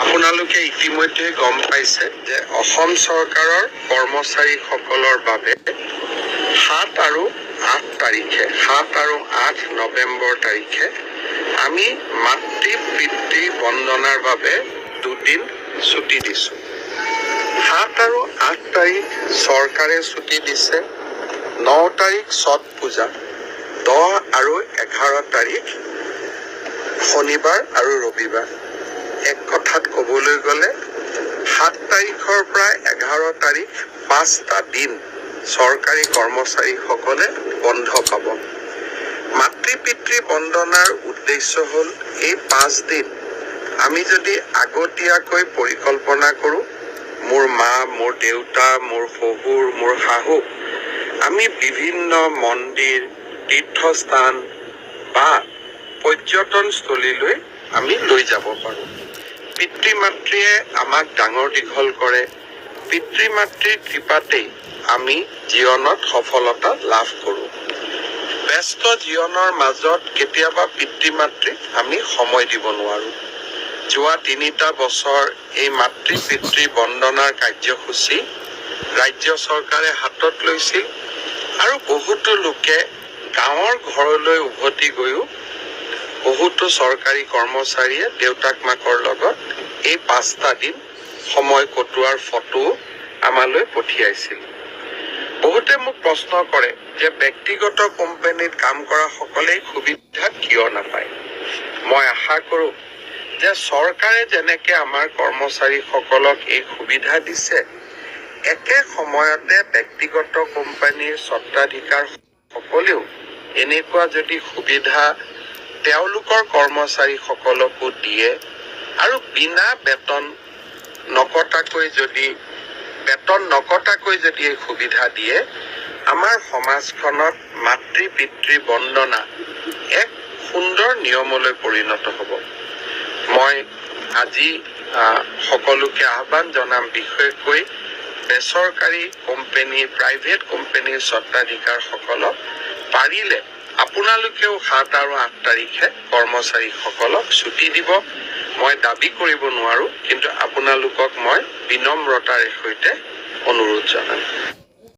আপোনালোকে ইতিমধ্যে গম পাইছে যে অসম চৰকাৰৰ কৰ্মচাৰীসকলৰ বাবে 7 আৰু 8 তাৰিখে 7 আৰু 8 নৱেম্বৰ তাৰিখে আমি মাতৃ পিতৃ বন্দনাৰ বাবে 2 দিন ছুটি দিছো। 7 আৰু 8 তাৰিখ চৰকাৰে ছুটি দিছে। 9 তাৰিখ ছট পূজা, 10 আৰু 11 তাৰিখ শনিবাৰ আৰু ৰবিবাৰ। এক কথাত ক'বলৈ গ'লে 7 তাৰিখৰ পৰা 11 তাৰিখ 5টা দিন চৰকাৰী কৰ্মচাৰীসকলে বন্ধ পাব। মাতৃ পিতৃ বন্দনাৰ উদ্দেশ্য হ'ল এই 5 দিন আমি যদি আগতীয়াকৈ পৰিকল্পনা কৰোঁ, মোৰ মা, মোৰ দেউতা, মোৰ শহুৰ, মোৰ শাহু, আমি বিভিন্ন মন্দিৰ, তীৰ্থস্থান বা পৰ্যটনস্থলীলৈ আমি লৈ যাব পাৰোঁ। পিতৃ মাতৃয়ে আমাক ডাঙৰ দীঘল কৰে। পিতৃ মাতৃৰ কৃপাতেই আমি জীৱনত সফলতা লাভ কৰোঁ। ব্যস্ত জীৱনৰ মাজত কেতিয়াবা পিতৃ মাতৃক আমি সময় দিব নোৱাৰোঁ। যোৱা 3টা বছৰ এই মাতৃ পিতৃ বন্দনাৰ কাৰ্যসূচী ৰাজ্য চৰকাৰে হাতত লৈছিল আৰু বহুতো লোকে গাঁৱৰ ঘৰলৈ উভতি গৈও বহুতো চৰকাৰী কৰ্মচাৰীয়ে দেউতাক মাকৰ লগত এই 5টা দিন সময় কটোৱাৰ ফটো আমালৈ পঠিয়াইছিল। বহুতে মোক প্ৰশ্ন কৰে যে ব্যক্তিগত কোম্পানীত কাম কৰা সকলেই সুবিধা কিয় নাপায়। মই আশা কৰোঁ যে চৰকাৰে যেনেকৈ আমাৰ কৰ্মচাৰীসকলক এই সুবিধা দিছে, একে সময়তে ব্যক্তিগত কোম্পানীৰ স্বত্বাধিকাৰ সকলেও এনেকুৱা যদি সুবিধা তেওঁলোকৰ কৰ্মচাৰীসকলকো দিয়ে আৰু বিনা বেতন নকটাকৈ যদি এই সুবিধা দিয়ে, আমাৰ সমাজখনত মাতৃ পিতৃ বন্দনা এক সুন্দৰ নিয়মলৈ পৰিণত হ'ব। মই আজি সকলোকে আহ্বান জনাম, বিশেষকৈ বেচৰকাৰী কোম্পানী, প্ৰাইভেট কোম্পানীৰ স্বত্বাধিকাৰসকলক পাৰিলে আপোনালোকেও 7 আৰু 8 তাৰিখে কৰ্মচাৰীসকলক ছুটি দিব। মই দাবী কৰিব নোৱাৰোঁ, কিন্তু আপোনালোকক মই বিনম্ৰতাৰে সৈতে অনুৰোধ জনাম।